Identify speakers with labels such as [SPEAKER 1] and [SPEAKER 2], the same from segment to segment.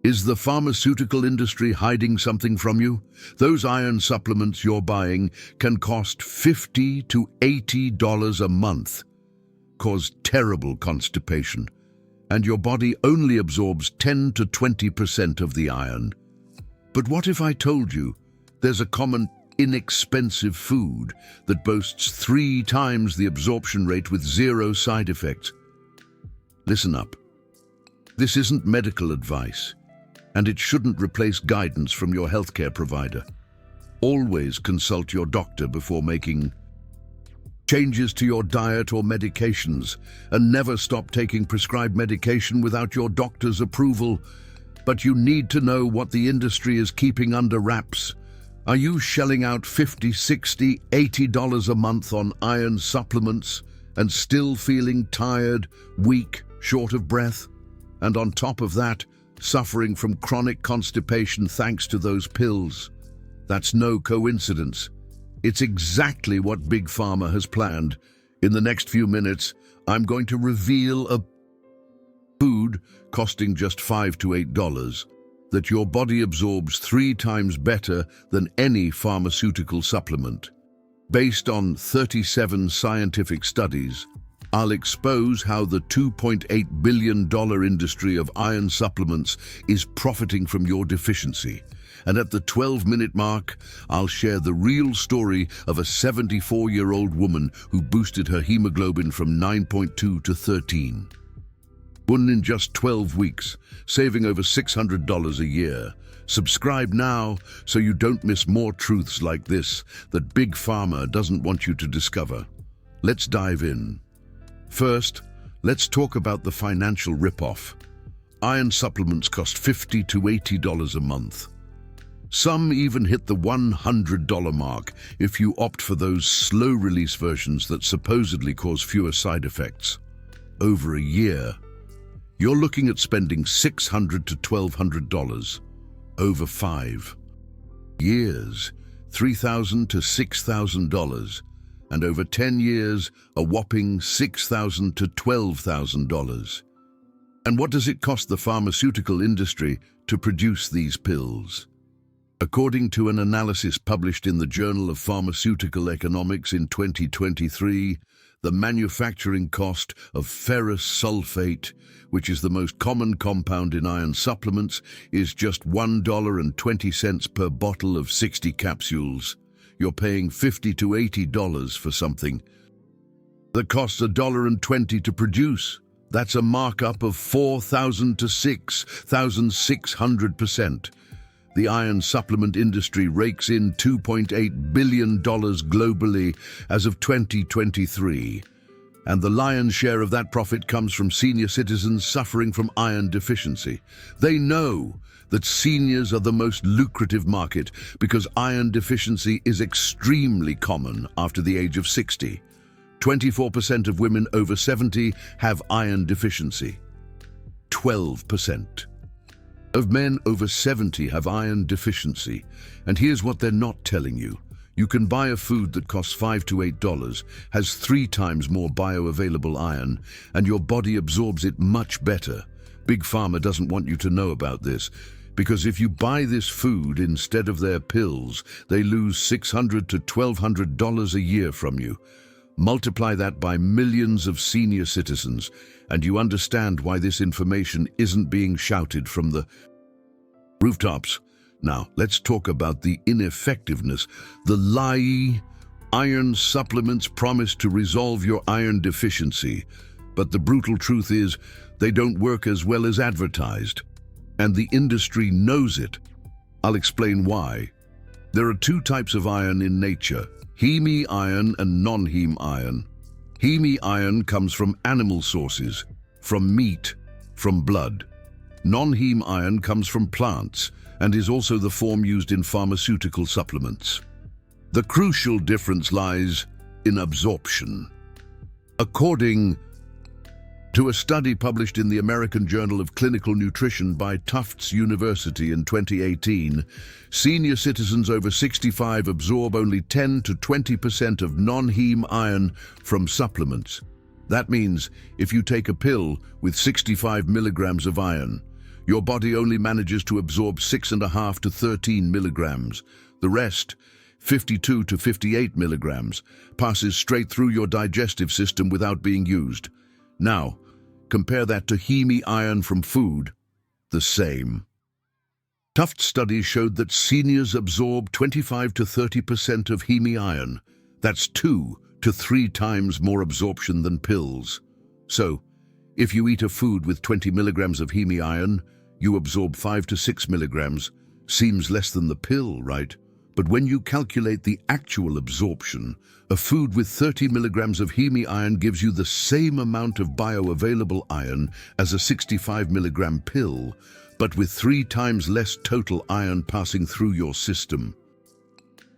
[SPEAKER 1] Is the pharmaceutical industry hiding something from you? Those iron supplements you're buying can cost $50 to $80 a month, cause terrible constipation, and your body only absorbs 10 to 20% of the iron. But what if I told you there's a common, inexpensive food that boasts 3 times the absorption rate with 0 side effects? Listen up. This isn't medical advice, and it shouldn't replace guidance from your healthcare provider. Always consult your doctor before making changes to your diet or medications, and never stop taking prescribed medication without your doctor's approval. But you need to know what the industry is keeping under wraps. Are you shelling out $50, $60, $80 a month on iron supplements and still feeling tired, weak, short of breath? And on top of that, suffering from chronic constipation thanks to those pills? That's no coincidence. It's exactly what Big Pharma has planned. In the next few minutes, I'm going to reveal a food costing just $5 to $8 that your body absorbs 3 times better than any pharmaceutical supplement. Based on 37 scientific studies, I'll expose how the $2.8 billion industry of iron supplements is profiting from your deficiency. And at the 12-minute mark, I'll share the real story of a 74-year-old woman who boosted her hemoglobin from 9.2 to 13. Won in just 12 weeks, saving over $600 a year. Subscribe now so you don't miss more truths like this that Big Pharma doesn't want you to discover. Let's dive in. First, let's talk about the financial ripoff. Iron supplements cost $50 to $80 a month. Some even hit the $100 mark if you opt for those slow-release versions that supposedly cause fewer side effects. Over a year, you're looking at spending $600 to $1,200. Over 5 years, $3,000 to $6,000. And over 10 years, a whopping $6,000 to $12,000. And what does it cost the pharmaceutical industry to produce these pills? According to an analysis published in the Journal of Pharmaceutical Economics in 2023, the manufacturing cost of ferrous sulfate, which is the most common compound in iron supplements, is just $1.20 per bottle of 60 capsules. You're paying $50 to $80 for something that costs $1.20 to produce. That's a markup of 4,000 to 6,600%. The iron supplement industry rakes in $2.8 billion globally as of 2023. And the lion's share of that profit comes from senior citizens suffering from iron deficiency. They know that seniors are the most lucrative market because iron deficiency is extremely common after the age of 60. 24% of women over 70 have iron deficiency. 12% of men over 70 have iron deficiency. And here's what they're not telling you. You can buy a food that costs $5 to $8, has 3 times more bioavailable iron, and your body absorbs it much better. Big Pharma doesn't want you to know about this, because if you buy this food instead of their pills, they lose $600 to $1,200 a year from you. Multiply that by millions of senior citizens, and you understand why this information isn't being shouted from the rooftops. Now, let's talk about the ineffectiveness, the lie. Iron supplements promise to resolve your iron deficiency, but the brutal truth is they don't work as well as advertised. And the industry knows it. I'll explain why. There are 2 types of iron in nature: heme iron and non-heme iron. Heme iron comes from animal sources, from meat, from blood. Non-heme iron comes from plants and is also the form used in pharmaceutical supplements. The crucial difference lies in absorption. According to a study published in the American Journal of Clinical Nutrition by Tufts University in 2018, senior citizens over 65 absorb only 10 to 20% of non-heme iron from supplements. That means if you take a pill with 65 milligrams of iron, Your body only manages to absorb 6.5 to 13 milligrams. The rest, 52 to 58 milligrams, passes straight through your digestive system without being used. Now, compare that to Heme iron from food. The same. Tufts studies showed that seniors absorb 25 to 30% of Heme iron. That's 2 to 3 times more absorption than pills. So, if you eat a food with 20 milligrams of Heme iron, you absorb 5 to 6 milligrams. Seems less than the pill, right? But when you calculate the actual absorption, a food with 30 milligrams of Heme iron gives you the same amount of bioavailable iron as a 65 milligram pill, but with 3 times less total iron passing through your system.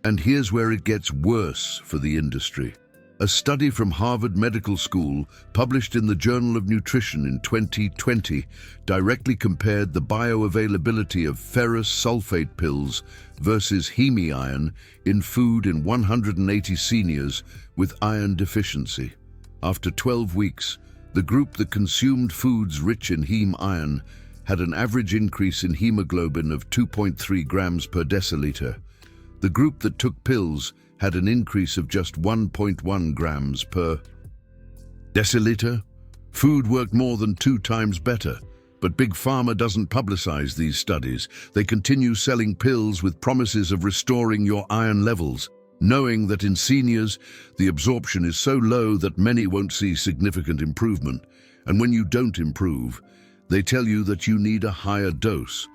[SPEAKER 1] And here's where it gets worse for the industry. A study from Harvard Medical School, published in the Journal of Nutrition in 2020, directly compared the bioavailability of ferrous sulfate pills versus Heme iron in food in 180 seniors with iron deficiency. After 12 weeks, the group that consumed foods rich in Heme iron had an average increase in hemoglobin of 2.3 grams per deciliter. The group that took pills had an increase of just 1.1 grams per deciliter. Food worked more than 2 times better, but Big Pharma doesn't publicize these studies. They continue selling pills with promises of restoring your iron levels, knowing that in seniors, the absorption is so low that many won't see significant improvement. And when you don't improve, they tell you that you need a higher dose,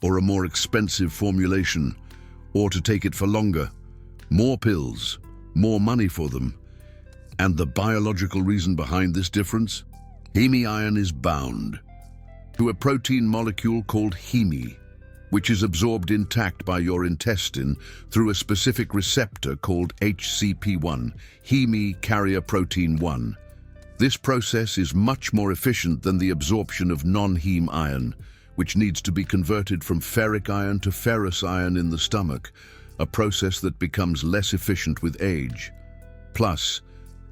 [SPEAKER 1] or a more expensive formulation, or to take it for longer. More pills, more money for them. And the biological reason behind this difference? Heme iron is bound to a protein molecule called heme, which is absorbed intact by your intestine through a specific receptor called HCP1, heme carrier protein 1. This process is much more efficient than the absorption of non-heme iron, which needs to be converted from ferric iron to ferrous iron in the stomach, a process that becomes less efficient with age. Plus,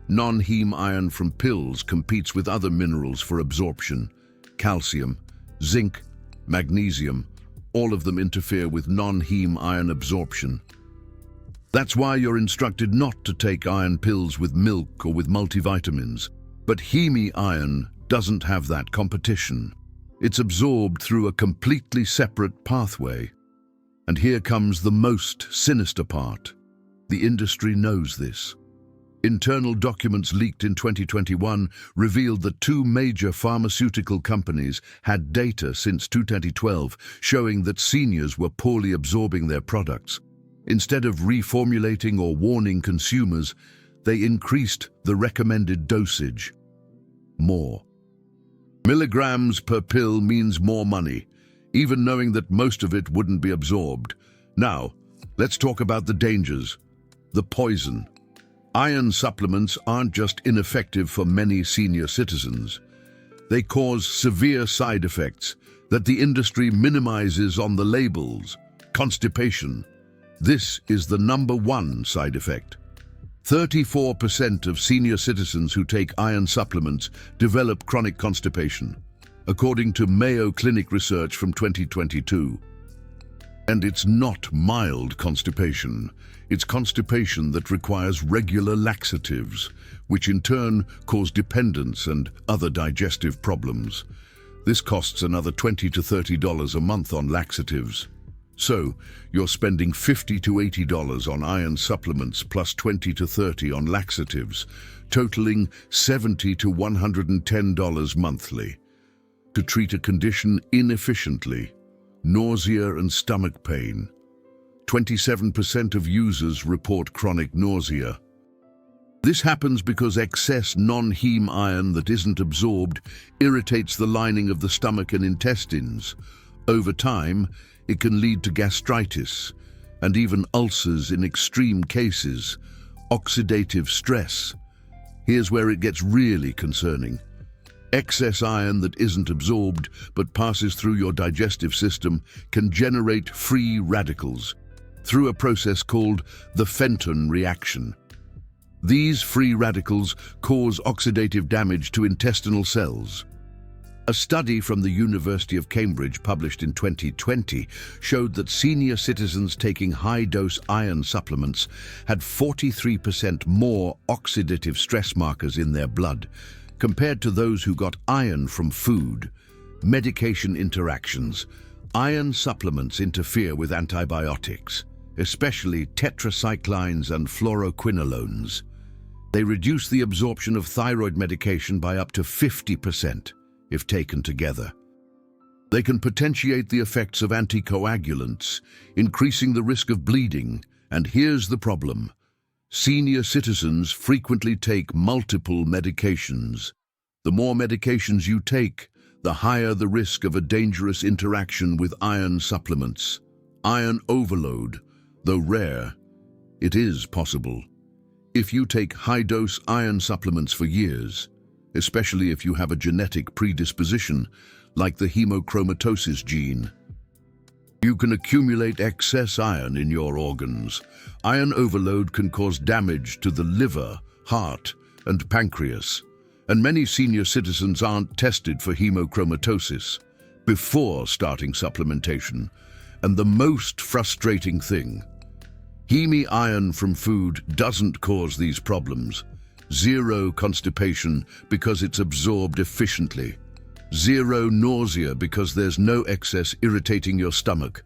[SPEAKER 1] non-heme iron from pills competes with other minerals for absorption. Calcium, zinc, magnesium, all of them interfere with non-heme iron absorption. That's why you're instructed not to take iron pills with milk or with multivitamins. But Heme iron doesn't have that competition. It's absorbed through a completely separate pathway. And here comes the most sinister part. The industry knows this. Internal documents leaked in 2021 revealed that 2 major pharmaceutical companies had data since 2012 showing that seniors were poorly absorbing their products. Instead of reformulating or warning consumers, they increased the recommended dosage. More milligrams per pill means more money, even knowing that most of it wouldn't be absorbed. Now, let's talk about the dangers, the poison. Iron supplements aren't just ineffective for many senior citizens. They cause severe side effects that the industry minimizes on the labels. Constipation. This is the #1 side effect. 34% of senior citizens who take iron supplements develop chronic constipation, according to Mayo Clinic research from 2022. And it's not mild constipation. It's constipation that requires regular laxatives, which in turn cause dependence and other digestive problems. This costs another $20 to $30 a month on laxatives. So, you're spending $50 to $80 on iron supplements plus $20 to $30 on laxatives, totaling $70 to $110 monthly. To treat a condition inefficiently, nausea and stomach pain. 27% of users report chronic nausea. This happens because excess non-heme iron that isn't absorbed irritates the lining of the stomach and intestines. Over time, it can lead to gastritis and even ulcers in extreme cases. Oxidative stress. Here's where it gets really concerning. Excess iron that isn't absorbed but passes through your digestive system can generate free radicals through a process called the Fenton reaction. These free radicals cause oxidative damage to intestinal cells. A study from the University of Cambridge published in 2020 showed that senior citizens taking high-dose iron supplements had 43% more oxidative stress markers in their blood compared to those who got iron from food. Medication interactions. Iron supplements interfere with antibiotics, especially tetracyclines and fluoroquinolones. They reduce the absorption of thyroid medication by up to 50%. If taken together. They can potentiate the effects of anticoagulants, increasing the risk of bleeding. And here's the problem. Senior citizens frequently take multiple medications. The more medications you take, the higher the risk of a dangerous interaction with iron supplements. Iron overload, though rare, it is possible. If you take high-dose iron supplements for years, especially if you have a genetic predisposition, like the hemochromatosis gene, you can accumulate excess iron in your organs. Iron overload can cause damage to the liver, heart, and pancreas, and many senior citizens aren't tested for hemochromatosis before starting supplementation. And the most frustrating thing, heme iron from food doesn't cause these problems. Zero constipation because it's absorbed efficiently. Zero nausea because there's no excess irritating your stomach.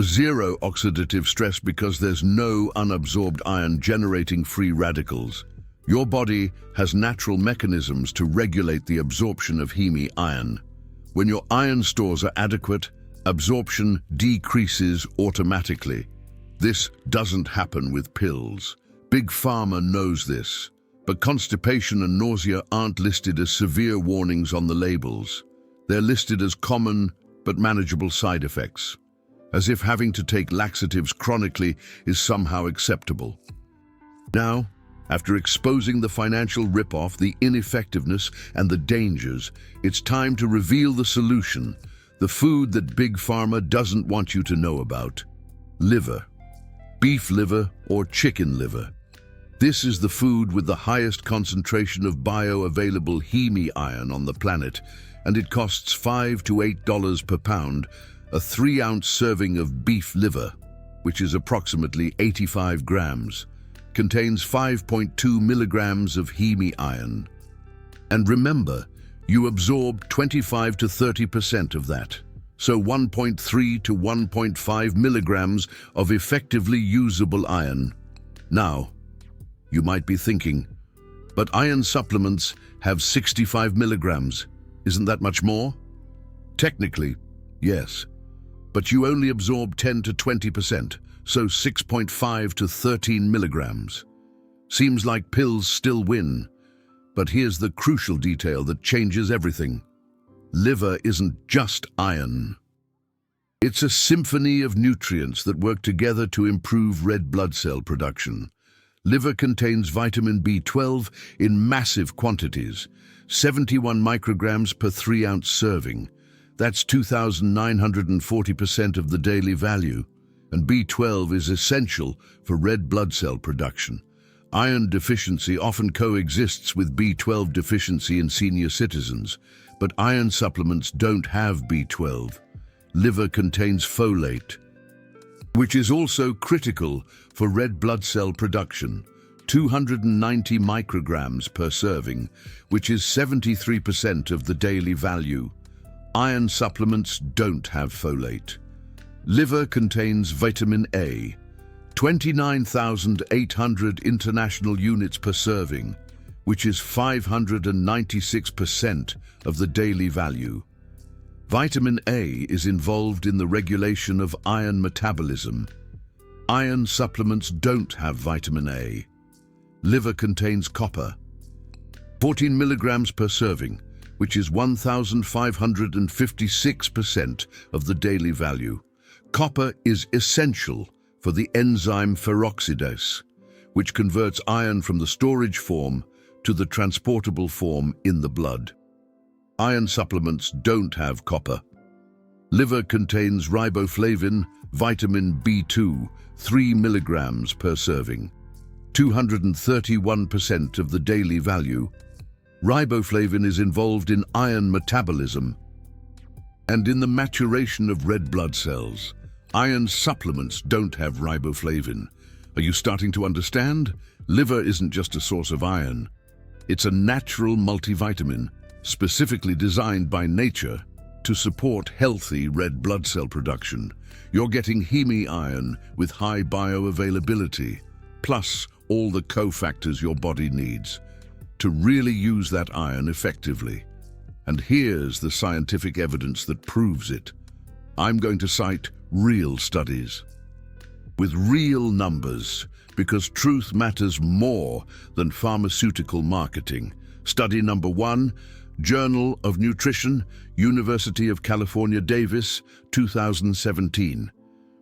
[SPEAKER 1] Zero oxidative stress because there's no unabsorbed iron generating free radicals. Your body has natural mechanisms to regulate the absorption of heme iron. When your iron stores are adequate, absorption decreases automatically. This doesn't happen with pills. Big Pharma knows this, but constipation and nausea aren't listed as severe warnings on the labels. They're listed as common but manageable side effects, as if having to take laxatives chronically is somehow acceptable. Now, after exposing the financial rip-off, the ineffectiveness, and the dangers, it's time to reveal the solution, the food that Big Pharma doesn't want you to know about. Liver. Beef liver or chicken liver. This is the food with the highest concentration of bioavailable heme iron on the planet, and it costs $5 to $8 per pound. A 3-ounce serving of beef liver, which is approximately 85 grams, contains 5.2 milligrams of heme iron. And remember, you absorb 25 to 30% of that. So 1.3 to 1.5 milligrams of effectively usable iron. Now, you might be thinking, but iron supplements have 65 milligrams. Isn't that much more? Technically, yes. But you only absorb 10 to 20%, so 6.5 to 13 milligrams. Seems like pills still win. But here's the crucial detail that changes everything. Liver isn't just iron. It's a symphony of nutrients that work together to improve red blood cell production. Liver contains vitamin B12 in massive quantities, 71 micrograms per 3-ounce serving. That's 2,940% of the daily value. And B12 is essential for red blood cell production. Iron deficiency often coexists with B12 deficiency in senior citizens, but iron supplements don't have B12. Liver contains folate, which is also critical for red blood cell production, 290 micrograms per serving, which is 73% of the daily value. Iron supplements don't have folate. Liver contains vitamin A, 29,800 international units per serving, which is 596% of the daily value. Vitamin A is involved in the regulation of iron metabolism. Iron supplements don't have vitamin A. Liver contains copper, 14 milligrams per serving, which is 1,556% of the daily value. Copper is essential for the enzyme peroxidase, which converts iron from the storage form to the transportable form in the blood. Iron supplements don't have copper. Liver contains riboflavin, vitamin B2, 3 milligrams per serving, 231% of the daily value. Riboflavin is involved in iron metabolism and in the maturation of red blood cells. Iron supplements don't have riboflavin. Are you starting to understand? Liver isn't just a source of iron. It's a natural multivitamin, specifically designed by nature to support healthy red blood cell production. You're getting heme iron with high bioavailability, plus all the cofactors your body needs to really use that iron effectively. And here's the scientific evidence that proves it. I'm going to cite real studies with real numbers, because truth matters more than pharmaceutical marketing. Study number 1, Journal of Nutrition, University of California, Davis, 2017.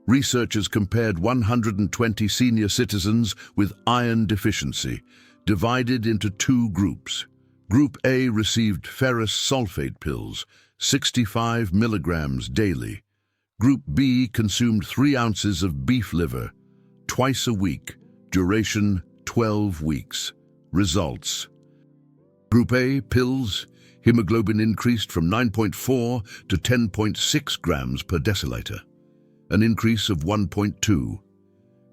[SPEAKER 1] Researchers compared 120 senior citizens with iron deficiency, divided into 2 groups. Group A received ferrous sulfate pills, 65 milligrams daily. Group B consumed 3 ounces of beef liver, twice a week, duration 12 weeks. Results. Group A, pills, hemoglobin increased from 9.4 to 10.6 grams per deciliter, an increase of 1.2.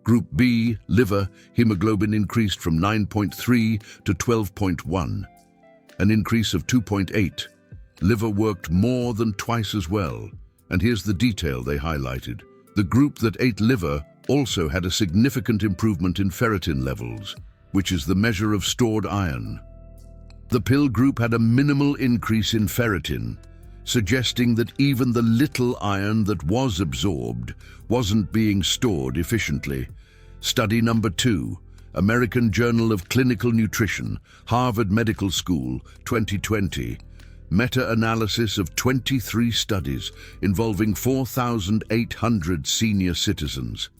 [SPEAKER 1] Group B, liver, hemoglobin increased from 9.3 to 12.1, an increase of 2.8. Liver worked more than twice as well. And here's the detail they highlighted. The group that ate liver also had a significant improvement in ferritin levels, which is the measure of stored iron. The pill group had a minimal increase in ferritin, suggesting that even the little iron that was absorbed wasn't being stored efficiently. Study number 2, American Journal of Clinical Nutrition, Harvard Medical School, 2020. Meta-analysis of 23 studies involving 4,800 senior citizens.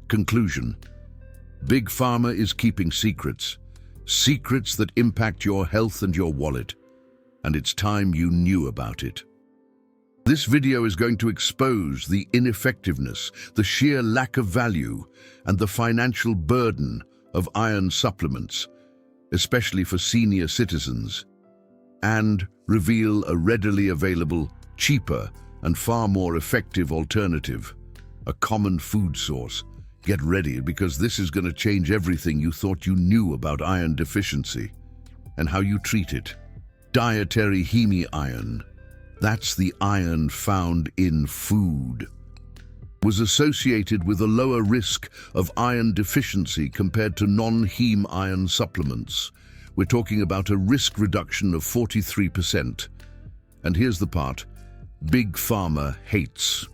[SPEAKER 1] Conclusion. Big Pharma is keeping secrets. Secrets that impact your health and your wallet. And it's time you knew about it. This video is going to expose the ineffectiveness, the sheer lack of value, and the financial burden of iron supplements, especially for senior citizens, and reveal a readily available, cheaper, and far more effective alternative, a common food source. Get ready, because this is going to change everything you thought you knew about iron deficiency and how you treat it. Dietary heme iron, that's the iron found in food, was associated with a lower risk of iron deficiency compared to non-heme iron supplements. We're talking about a risk reduction of 43%. And here's the part Big Pharma hates.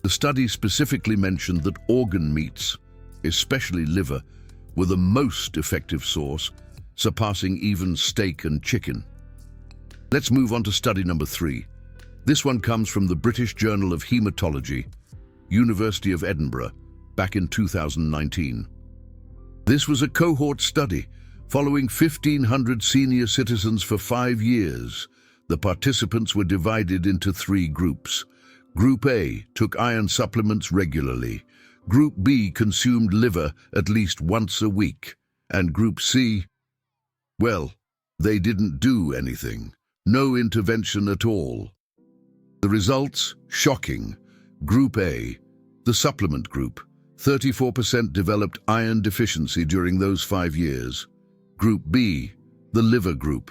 [SPEAKER 1] The study specifically mentioned that organ meats, especially liver, were the most effective source, surpassing even steak and chicken. Let's move on to study number 3. This one comes from the British Journal of Haematology, University of Edinburgh, back in 2019. This was a cohort study following 1,500 senior citizens for 5 years. The participants were divided into 3 groups. Group A took iron supplements regularly. Group B consumed liver at least once a week. And Group C, well, they didn't do anything. No intervention at all. The results? Shocking. Group A, the supplement group, 34% developed iron deficiency during those 5 years. Group B, the liver group,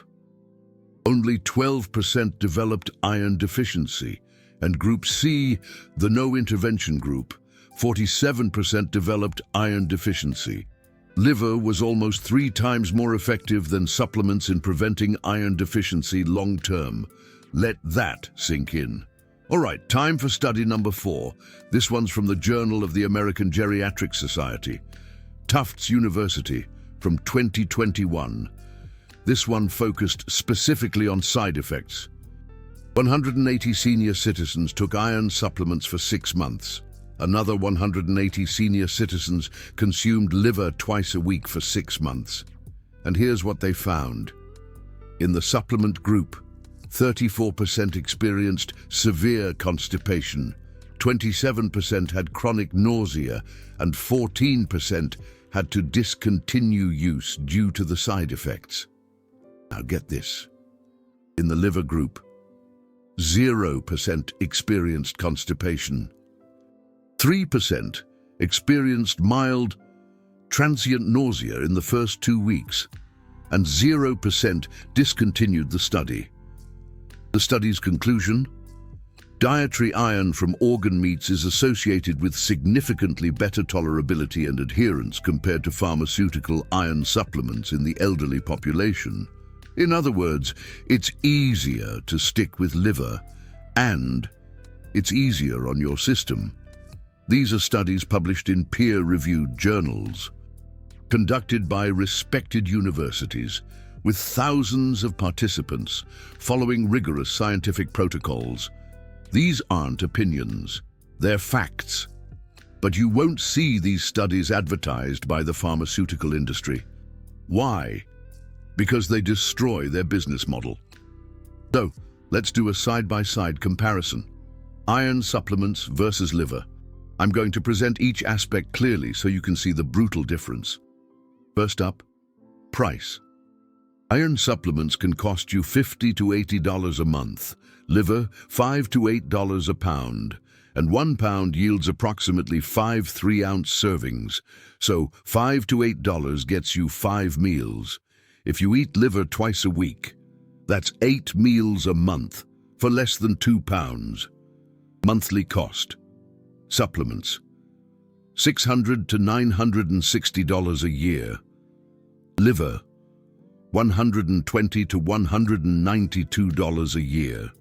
[SPEAKER 1] only 12% developed iron deficiency. And Group C, the no-intervention group, 47% developed iron deficiency. Liver was almost 3 times more effective than supplements in preventing iron deficiency long-term. Let that sink in. All right, time for study number 4. This one's from the Journal of the American Geriatric Society, Tufts University, from 2021. This one focused specifically on side effects. 180 senior citizens took iron supplements for 6 months. Another 180 senior citizens consumed liver twice a week for 6 months. And here's what they found. In the supplement group, 34% experienced severe constipation, 27% had chronic nausea, and 14% had to discontinue use due to the side effects. Now get this. In the liver group, 0% experienced constipation. 3% experienced mild, transient nausea in the first 2 weeks, and 0% discontinued the study. The study's conclusion? Dietary iron from organ meats is associated with significantly better tolerability and adherence compared to pharmaceutical iron supplements in the elderly population. In other words, it's easier to stick with liver, and it's easier on your system. These are studies published in peer-reviewed journals, conducted by respected universities, with thousands of participants following rigorous scientific protocols. These aren't opinions, they're facts. But you won't see these studies advertised by the pharmaceutical industry. Why? Because they destroy their business model. So, let's do a side-by-side comparison. Iron supplements versus liver. I'm going to present each aspect clearly so you can see the brutal difference. First up, price. Iron supplements can cost you $50 to $80 a month, liver $5 to $8 a pound, and 1 pound yields approximately 5 3-ounce servings, so $5 to $8 gets you 5 meals. If you eat liver twice a week, that's 8 meals a month for less than 2 pounds. Monthly cost. Supplements. $600 to $960 a year. Liver. $120 to $192 a year.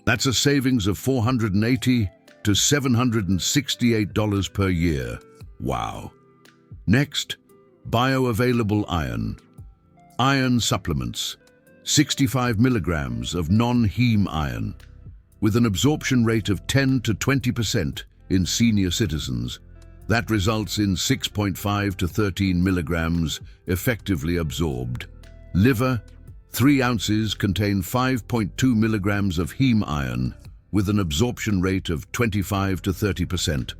[SPEAKER 1] That's a savings of $480 to $768 per year. Wow. Next, bioavailable iron. Iron supplements. 65 milligrams of non-heme iron, with an absorption rate of 10 to 20% in senior citizens. That results in 6.5 to 13 milligrams effectively absorbed. Liver, 3 ounces contain 5.2 milligrams of heme iron with an absorption rate of 25 to 30%.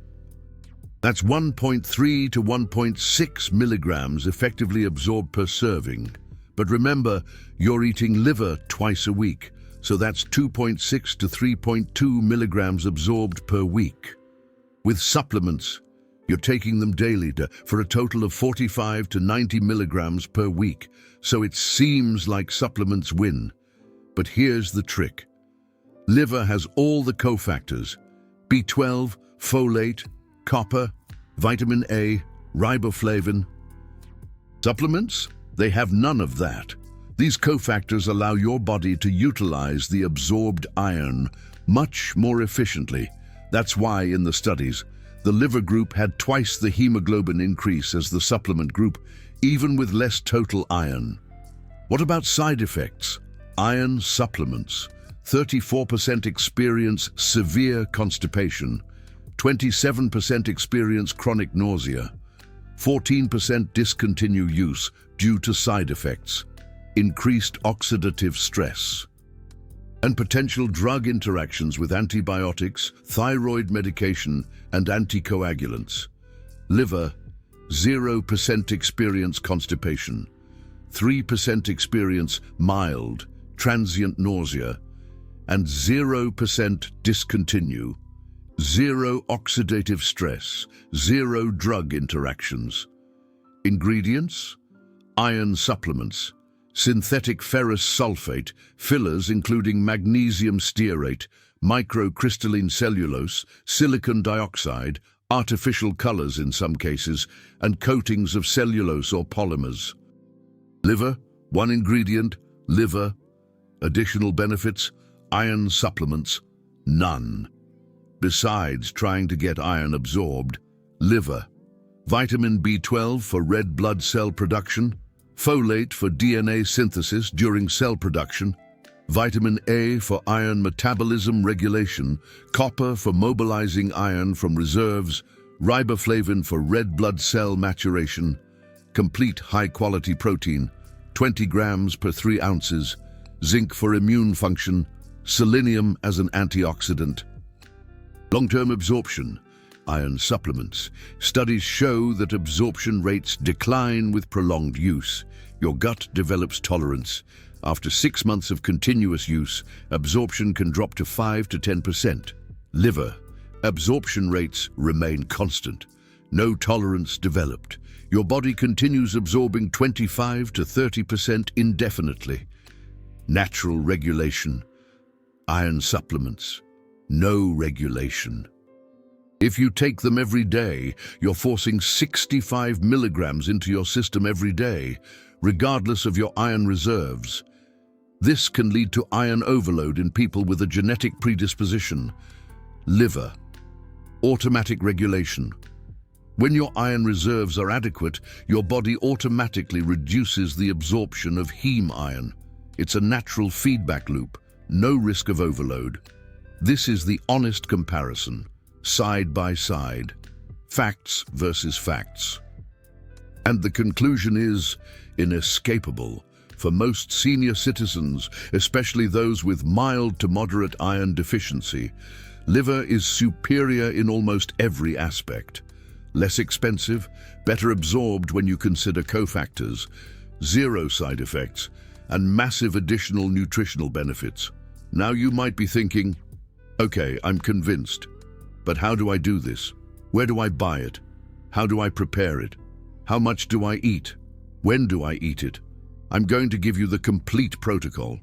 [SPEAKER 1] That's 1.3 to 1.6 milligrams effectively absorbed per serving. But remember, you're eating liver twice a week, so that's 2.6 to 3.2 milligrams absorbed per week. With supplements, you're taking them daily for a total of 45 to 90 milligrams per week, so it seems like supplements win. But here's the trick. Liver has all the cofactors: B12, folate, copper, vitamin A, riboflavin. Supplements? They have none of that. These cofactors allow your body to utilize the absorbed iron much more efficiently. That's why in the studies, the liver group had twice the hemoglobin increase as the supplement group, even with less total iron. What about side effects? Iron supplements. 34% experience severe constipation, 27% experience chronic nausea, 14% discontinue use due to side effects, increased oxidative stress, and potential drug interactions with antibiotics, thyroid medication, and anticoagulants. Liver, 0% experience constipation, 3% experience mild, transient nausea, and 0% discontinue, 0 oxidative stress, 0 drug interactions. Ingredients: iron supplements, synthetic ferrous sulfate, fillers including magnesium stearate, microcrystalline cellulose, silicon dioxide, artificial colors in some cases, and coatings of cellulose or polymers. Liver, 1 ingredient, liver. Additional benefits: iron supplements, none. Besides trying to get iron absorbed, liver. Vitamin B12 for red blood cell production, folate for DNA synthesis during cell production, vitamin A for iron metabolism regulation, copper for mobilizing iron from reserves, riboflavin for red blood cell maturation, complete high-quality protein, 20 grams per 3 ounces, zinc for immune function, selenium as an antioxidant. Long-term absorption. Iron supplements. Studies show that absorption rates decline with prolonged use. Your gut develops tolerance. After 6 months of continuous use, absorption can drop to 5 to 10%. Liver. Absorption rates remain constant. No tolerance developed. Your body continues absorbing 25 to 30% indefinitely. Natural regulation. Iron supplements. No regulation. If you take them every day, you're forcing 65 milligrams into your system every day, regardless of your iron reserves. This can lead to iron overload in people with a genetic predisposition. Liver. Automatic regulation. When your iron reserves are adequate, your body automatically reduces the absorption of heme iron. It's a natural feedback loop, no risk of overload. This is the honest comparison, side by side, facts versus facts. And the conclusion is inescapable. For most senior citizens, especially those with mild to moderate iron deficiency, liver is superior in almost every aspect. Less expensive, better absorbed when you consider cofactors, zero side effects, and massive additional nutritional benefits. Now you might be thinking, okay, I'm convinced, but how do I do this? Where do I buy it? How do I prepare it? How much do I eat? When do I eat it? I'm going to give you the complete protocol.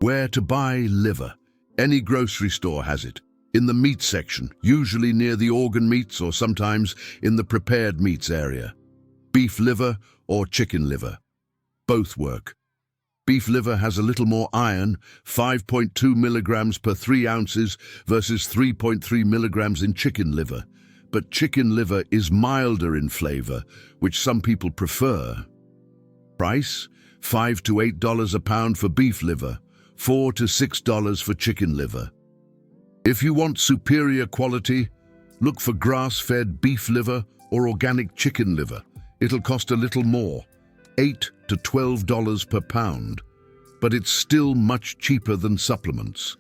[SPEAKER 1] Where to buy liver? Any grocery store has it. In the meat section, usually near the organ meats or sometimes in the prepared meats area. Beef liver or chicken liver. Both work. Beef liver has a little more iron, 5.2 milligrams per 3 ounces versus 3.3 milligrams in chicken liver. But chicken liver is milder in flavor, which some people prefer. Price, $5 to $8 a pound for beef liver, $4 to $6 for chicken liver. If you want superior quality, look for grass-fed beef liver or organic chicken liver. It'll cost a little more, $8 to $12 per pound, but it's still much cheaper than supplements.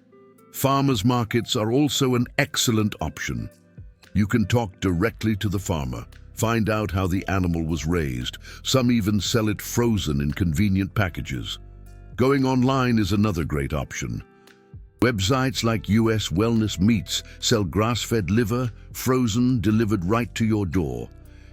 [SPEAKER 1] Farmers markets are also an excellent option. You can talk directly to the farmer, find out how the animal was raised. Some even sell it frozen in convenient packages. Going online is another great option. Websites like US Wellness Meats sell grass-fed liver, frozen, delivered right to your door.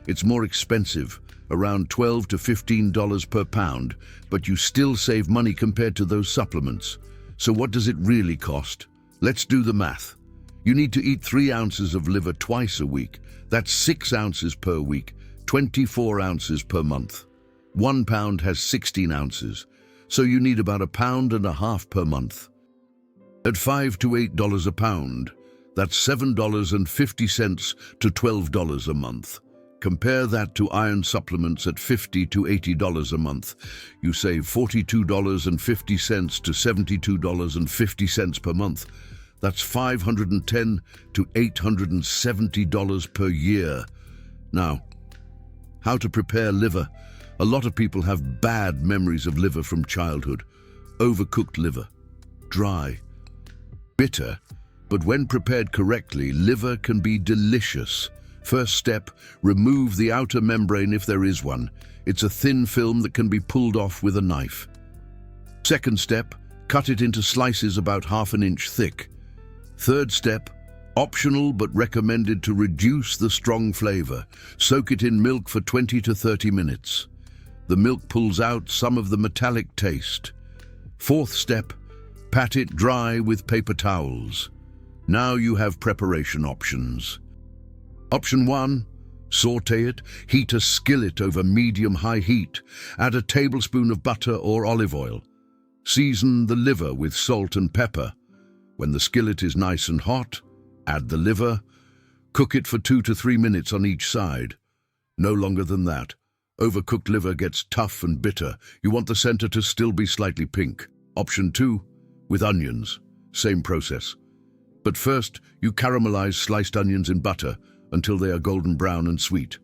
[SPEAKER 1] It's more expensive, around $12 to $15 per pound, but you still save money compared to those supplements. So what does it really cost? Let's do the math. You need to eat 3 ounces of liver twice a week. That's 6 ounces per week, 24 ounces per month. 1 pound has 16 ounces, so you need about 1.5 pounds per month. At $5 to $8 a pound, that's $7.50 to $12 a month. Compare that to iron supplements at $50 to $80 a month. You save $42.50 to $72.50 per month. That's $510 to $870 per year. Now, how to prepare liver? A lot of people have bad memories of liver from childhood. Overcooked liver, dry, bitter, but when prepared correctly, liver can be delicious. First step, remove the outer membrane if there is one. It's a thin film that can be pulled off with a knife. Second step, cut it into slices about 1/2 inch thick. Third step, optional but recommended to reduce the strong flavor. Soak it in milk for 20 to 30 minutes. The milk pulls out some of the metallic taste. Fourth step, pat it dry with paper towels. Now you have preparation options. Option 1, saute it. Heat a skillet over medium-high heat. Add a tablespoon of butter or olive oil. Season the liver with salt and pepper. When the skillet is nice and hot, add the liver. Cook it for 2 to 3 minutes on each side. No longer than that. Overcooked liver gets tough and bitter. You want the center to still be slightly pink. Option 2, with onions. Same process. But first, you caramelize sliced onions in butter until they are golden brown and sweet.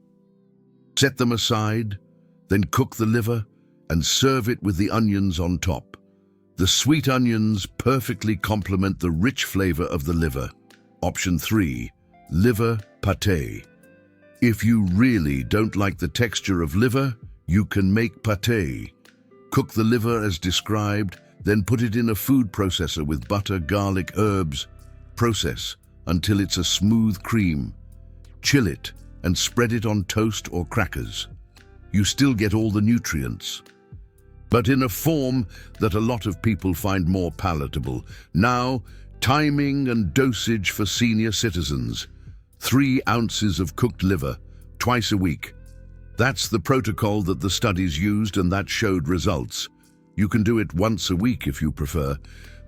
[SPEAKER 1] Set them aside, then cook the liver and serve it with the onions on top. The sweet onions perfectly complement the rich flavor of the liver. Option 3, liver Pâté. If you really don't like the texture of liver, you can make pâté. Cook the liver as described, then put it in a food processor with butter, garlic, herbs. Process until it's a smooth cream. Chill it and spread it on toast or crackers. You still get all the nutrients, but in a form that a lot of people find more palatable. Now, timing and dosage for senior citizens. 3 ounces of cooked liver, twice a week. That's the protocol that the studies used, and that showed results. You can do it once a week if you prefer,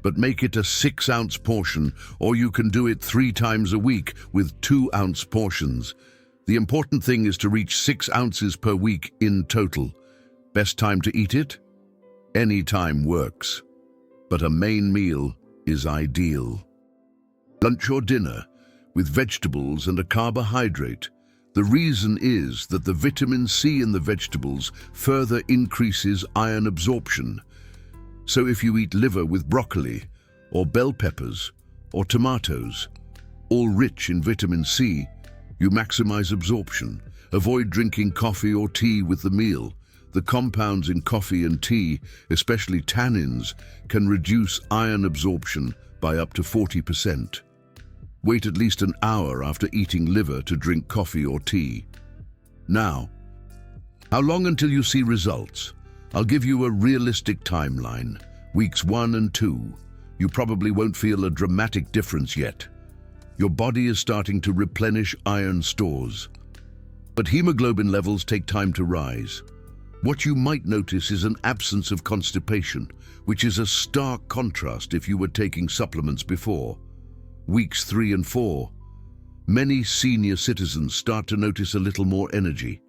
[SPEAKER 1] but make it a 6-ounce portion, or you can do it 3 times a week with 2-ounce portions. The important thing is to reach 6 ounces per week in total. Best time to eat it? Any time works, but a main meal is ideal. Lunch or dinner with vegetables and a carbohydrate. The reason is that the vitamin C in the vegetables further increases iron absorption. So if you eat liver with broccoli or bell peppers or tomatoes, all rich in vitamin C, you maximize absorption. Avoid drinking coffee or tea with the meal. The compounds in coffee and tea, especially tannins, can reduce iron absorption by up to 40%. Wait at least an hour after eating liver to drink coffee or tea. Now, how long until you see results? I'll give you a realistic timeline. Weeks 1 and 2. You probably won't feel a dramatic difference yet. Your body is starting to replenish iron stores. But hemoglobin levels take time to rise. What you might notice is an absence of constipation, which is a stark contrast if you were taking supplements before. Weeks 3 and 4. Many senior citizens start to notice a little more energy.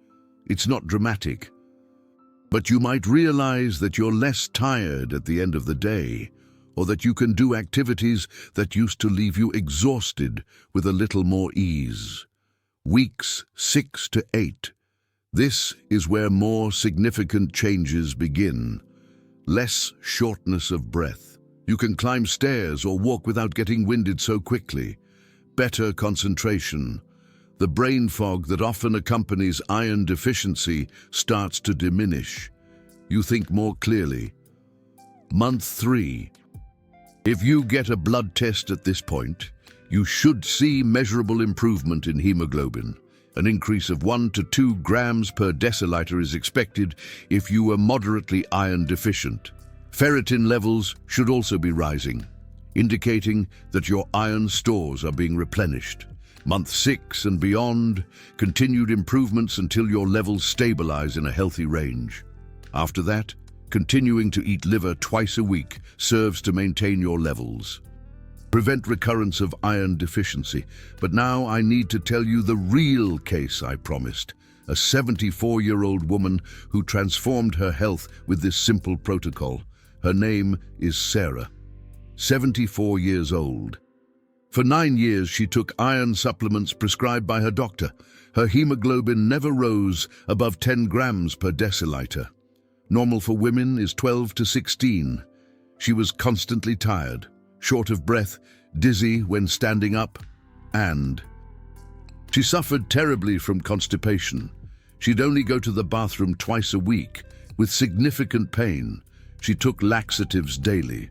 [SPEAKER 1] It's not dramatic, but you might realize that you're less tired at the end of the day, or that you can do activities that used to leave you exhausted with a little more ease. Weeks 6 to 8. This is where more significant changes begin. Less shortness of breath. You can climb stairs or walk without getting winded so quickly. Better concentration. The brain fog that often accompanies iron deficiency starts to diminish. You think more clearly. Month 3. If you get a blood test at this point, you should see measurable improvement in hemoglobin. An increase of 1 to 2 grams per deciliter is expected if you are moderately iron deficient. Ferritin levels should also be rising, indicating that your iron stores are being replenished. Month 6 and beyond, continued improvements until your levels stabilize in a healthy range. After that, continuing to eat liver twice a week serves to maintain your levels. Prevent recurrence of iron deficiency. But now I need to tell you the real case I promised. A 74-year-old woman who transformed her health with this simple protocol. Her name is Sarah, 74 years old. For 9 years, she took iron supplements prescribed by her doctor. Her hemoglobin never rose above 10 grams per deciliter. Normal for women is 12 to 16. She was constantly tired, short of breath, dizzy when standing up, and she suffered terribly from constipation. She'd only go to the bathroom twice a week with significant pain. She took laxatives daily.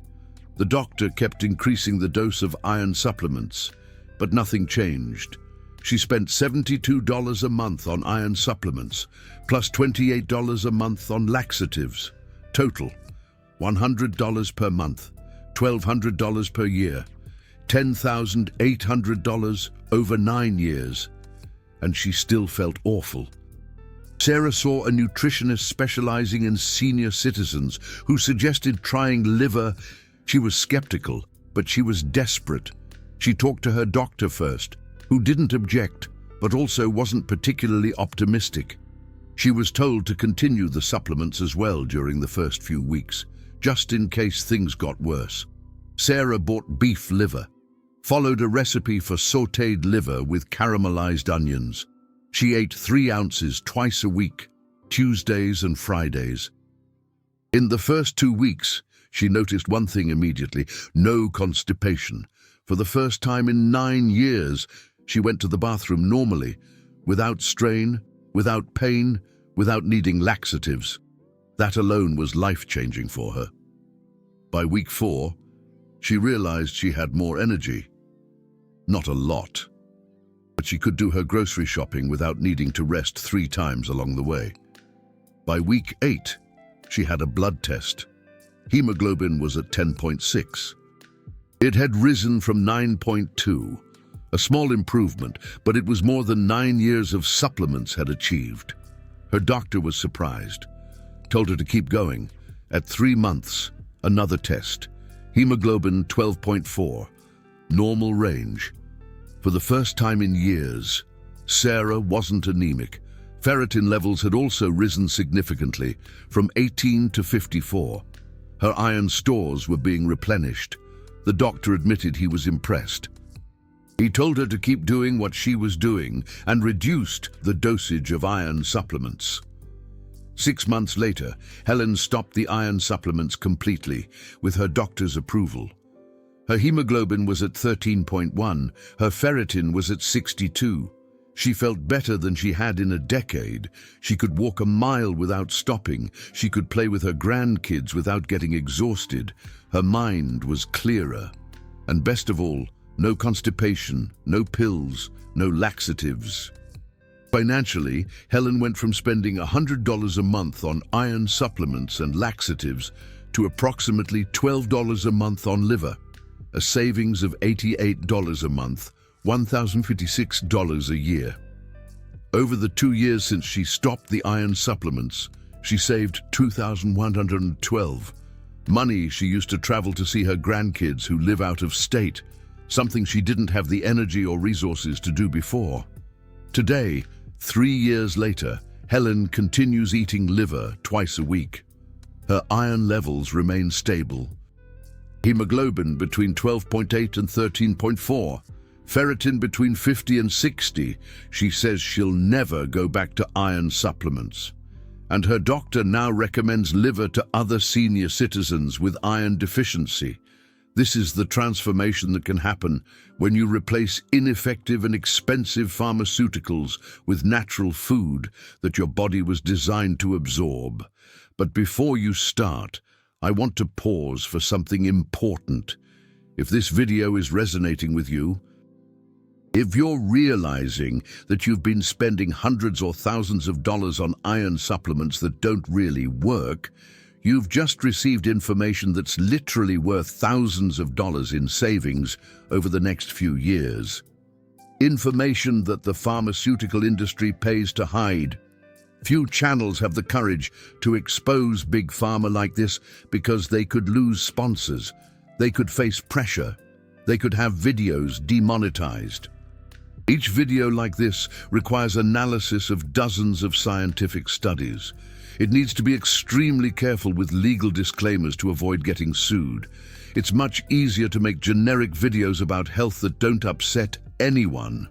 [SPEAKER 1] The doctor kept increasing the dose of iron supplements, but nothing changed. She spent $72 a month on iron supplements, plus $28 a month on laxatives. Total, $100 per month, $1,200 per year, $10,800 over 9 years, and she still felt awful. Sarah saw a nutritionist specializing in senior citizens who suggested trying liver. She was skeptical, but she was desperate. She talked to her doctor first, who didn't object, but also wasn't particularly optimistic. She was told to continue the supplements as well during the first few weeks, just in case things got worse. Sarah bought beef liver, followed a recipe for sautéed liver with caramelized onions. She ate 3 ounces twice a week, Tuesdays and Fridays. In the first 2 weeks, she noticed one thing immediately: no constipation. For the first time in 9 years, She went to the bathroom normally, without strain, without pain, without needing laxatives. That alone was life-changing for her. By week 4, she realized she had more energy. Not a lot, but she could do her grocery shopping without needing to rest 3 times along the way. By week 8, she had a blood test. Hemoglobin was at 10.6. It had risen from 9.2, a small improvement, but it was more than 9 years of supplements had achieved. Her doctor was surprised, told her to keep going. At 3 months, another test. Hemoglobin 12.4, normal range. For the first time in years, Sarah wasn't anemic. Ferritin levels had also risen significantly, from 18 to 54. Her iron stores were being replenished. The doctor admitted he was impressed. He told her to keep doing what she was doing and reduced the dosage of iron supplements. 6 months later, Helen stopped the iron supplements completely, with her doctor's approval. Her hemoglobin was at 13.1, her ferritin was at 62. She felt better than she had in a decade. She could walk a mile without stopping. She could play with her grandkids without getting exhausted. Her mind was clearer. And best of all, no constipation, no pills, no laxatives. Financially, Helen went from spending $100 a month on iron supplements and laxatives to approximately $12 a month on liver, a savings of $88 a month, $1,056 a year. Over the 2 years since she stopped the iron supplements, she saved $2,112. Money she used to travel to see her grandkids who live out of state, something she didn't have the energy or resources to do before. Today, 3 years later, Helen continues eating liver twice a week. Her iron levels remain stable. Hemoglobin between 12.8 and 13.4. Ferritin between 50 and 60. She says she'll never go back to iron supplements. And her doctor now recommends liver to other senior citizens with iron deficiency. This is the transformation that can happen when you replace ineffective and expensive pharmaceuticals with natural food that your body was designed to absorb. But before you start, I want to pause for something important. If this video is resonating with you, if you're realizing that you've been spending hundreds or thousands of dollars on iron supplements that don't really work, you've just received information that's literally worth thousands of dollars in savings over the next few years. Information that the pharmaceutical industry pays to hide. Few channels have the courage to expose big pharma like this because they could lose sponsors, they could face pressure, they could have videos demonetized. Each video like this requires analysis of dozens of scientific studies. It needs to be extremely careful with legal disclaimers to avoid getting sued. It's much easier to make generic videos about health that don't upset anyone.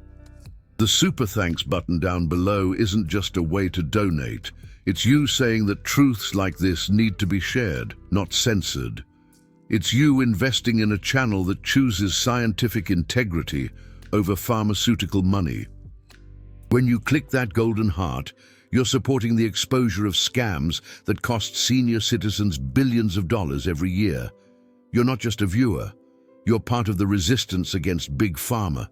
[SPEAKER 1] The super thanks button down below isn't just a way to donate. It's you saying that truths like this need to be shared, not censored. It's you investing in a channel that chooses scientific integrity over pharmaceutical money. When you click that golden heart, you're supporting the exposure of scams that cost senior citizens billions of dollars every year. You're not just a viewer, you're part of the resistance against big pharma.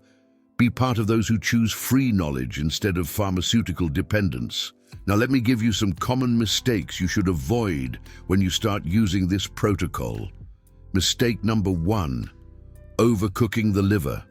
[SPEAKER 1] Be part of those who choose free knowledge instead of pharmaceutical dependence. Now let me give you some common mistakes you should avoid when you start using this protocol. Mistake number 1, overcooking the liver.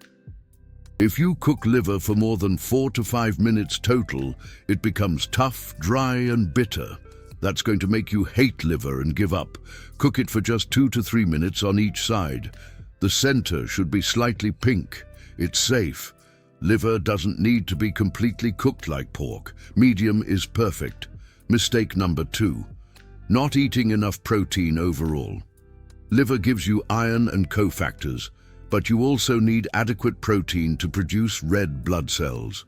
[SPEAKER 1] If you cook liver for more than 4 to 5 minutes total, it becomes tough, dry, and bitter. That's going to make you hate liver and give up. Cook it for just 2 to 3 minutes on each side. The center should be slightly pink. It's safe. Liver doesn't need to be completely cooked like pork. Medium is perfect. Mistake number 2, not eating enough protein overall. Liver gives you iron and cofactors, but you also need adequate protein to produce red blood cells.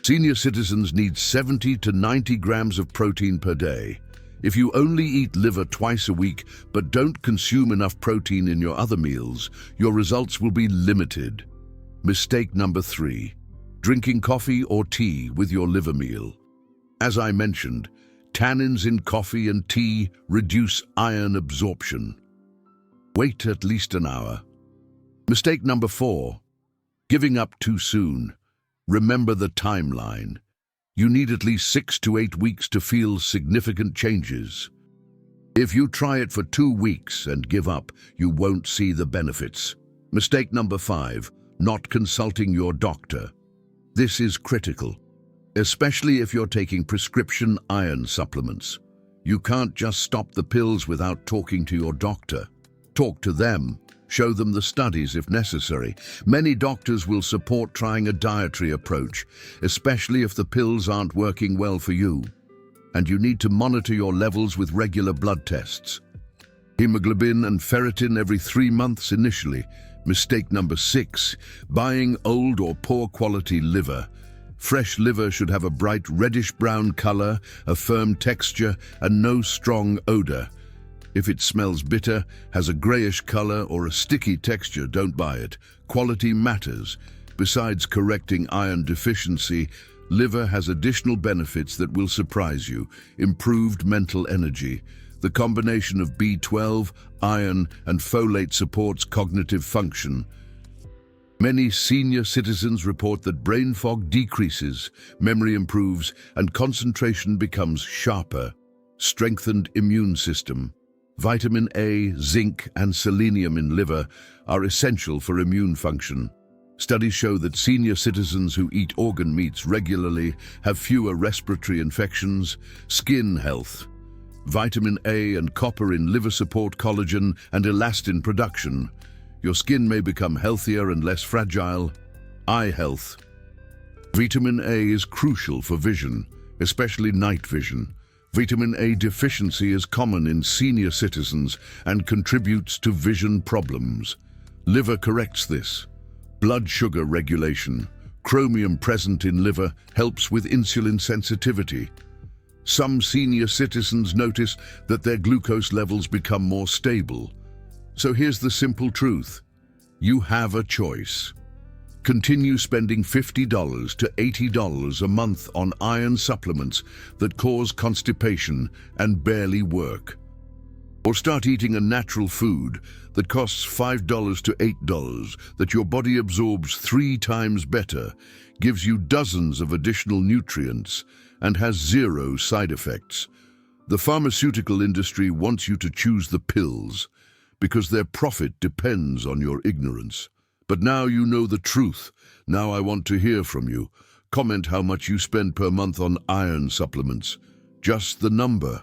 [SPEAKER 1] Senior citizens need 70 to 90 grams of protein per day. If you only eat liver twice a week but don't consume enough protein in your other meals, your results will be limited. Mistake number 3, drinking coffee or tea with your liver meal. As I mentioned, tannins in coffee and tea reduce iron absorption. Wait at least an hour. Mistake number 4, giving up too soon. Remember the timeline. You need at least 6 to 8 weeks to feel significant changes. If you try it for 2 weeks and give up, you won't see the benefits. Mistake number 5, not consulting your doctor. This is critical, especially if you're taking prescription iron supplements. You can't just stop the pills without talking to your doctor. Talk to them. Show them the studies if necessary. Many doctors will support trying a dietary approach, especially if the pills aren't working well for you. And you need to monitor your levels with regular blood tests. Hemoglobin and ferritin every 3 months initially. Mistake number 6, buying old or poor quality liver. Fresh liver should have a bright reddish-brown color, a firm texture, and no strong odor. If it smells bitter, has a grayish color, or a sticky texture, don't buy it. Quality matters. Besides correcting iron deficiency, liver has additional benefits that will surprise you. Improved mental energy. The combination of B12, iron, and folate supports cognitive function. Many senior citizens report that brain fog decreases, memory improves, and concentration becomes sharper. Strengthened immune system. Vitamin A, zinc, and selenium in liver are essential for immune function. Studies show that senior citizens who eat organ meats regularly have fewer respiratory infections. Skin health. Vitamin A and copper in liver support collagen and elastin production. Your skin may become healthier and less fragile. Eye health. Vitamin A is crucial for vision, especially night vision. Vitamin A deficiency is common in senior citizens and contributes to vision problems. Liver corrects this. Blood sugar regulation. Chromium present in liver helps with insulin sensitivity. Some senior citizens notice that their glucose levels become more stable. So here's the simple truth. You have a choice. Continue spending $50 to $80 a month on iron supplements that cause constipation and barely work. Or start eating a natural food that costs $5 to $8 that your body absorbs 3 times better, gives you dozens of additional nutrients, and has 0 side effects. The pharmaceutical industry wants you to choose the pills because their profit depends on your ignorance. But now you know the truth. Now I want to hear from you. Comment how much you spend per month on iron supplements. Just the number.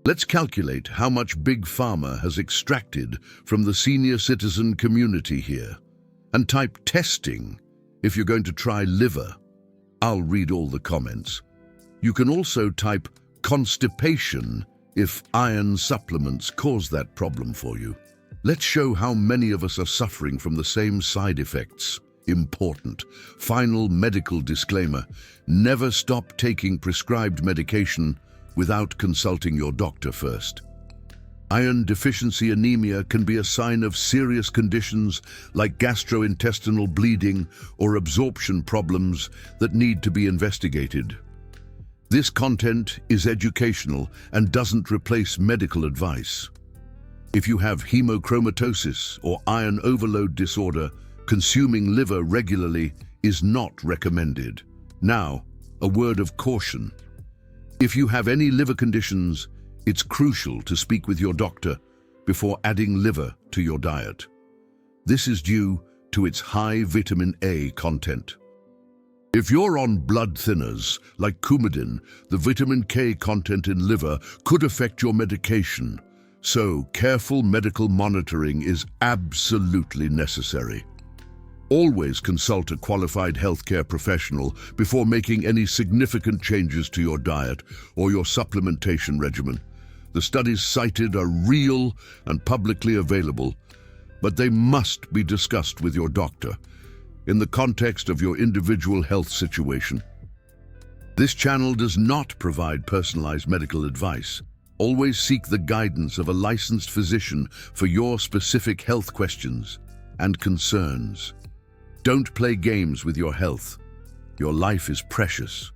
[SPEAKER 1] Let's calculate how much Big Pharma has extracted from the senior citizen community here. And type testing if you're going to try liver. I'll read all the comments. You can also type constipation if iron supplements cause that problem for you. Let's show how many of us are suffering from the same side effects. Important. Final medical disclaimer. Never stop taking prescribed medication without consulting your doctor first. Iron deficiency anemia can be a sign of serious conditions like gastrointestinal bleeding or absorption problems that need to be investigated. This content is educational and doesn't replace medical advice. If you have hemochromatosis or iron overload disorder, consuming liver regularly is not recommended. Now, a word of caution. If you have any liver conditions, it's crucial to speak with your doctor before adding liver to your diet. This is due to its high vitamin A content. If you're on blood thinners like Coumadin, the vitamin K content in liver could affect your medication. So, careful medical monitoring is absolutely necessary. Always consult a qualified healthcare professional before making any significant changes to your diet or your supplementation regimen. The studies cited are real and publicly available, but they must be discussed with your doctor in the context of your individual health situation. This channel does not provide personalized medical advice. Always seek the guidance of a licensed physician for your specific health questions and concerns. Don't play games with your health. Your life is precious.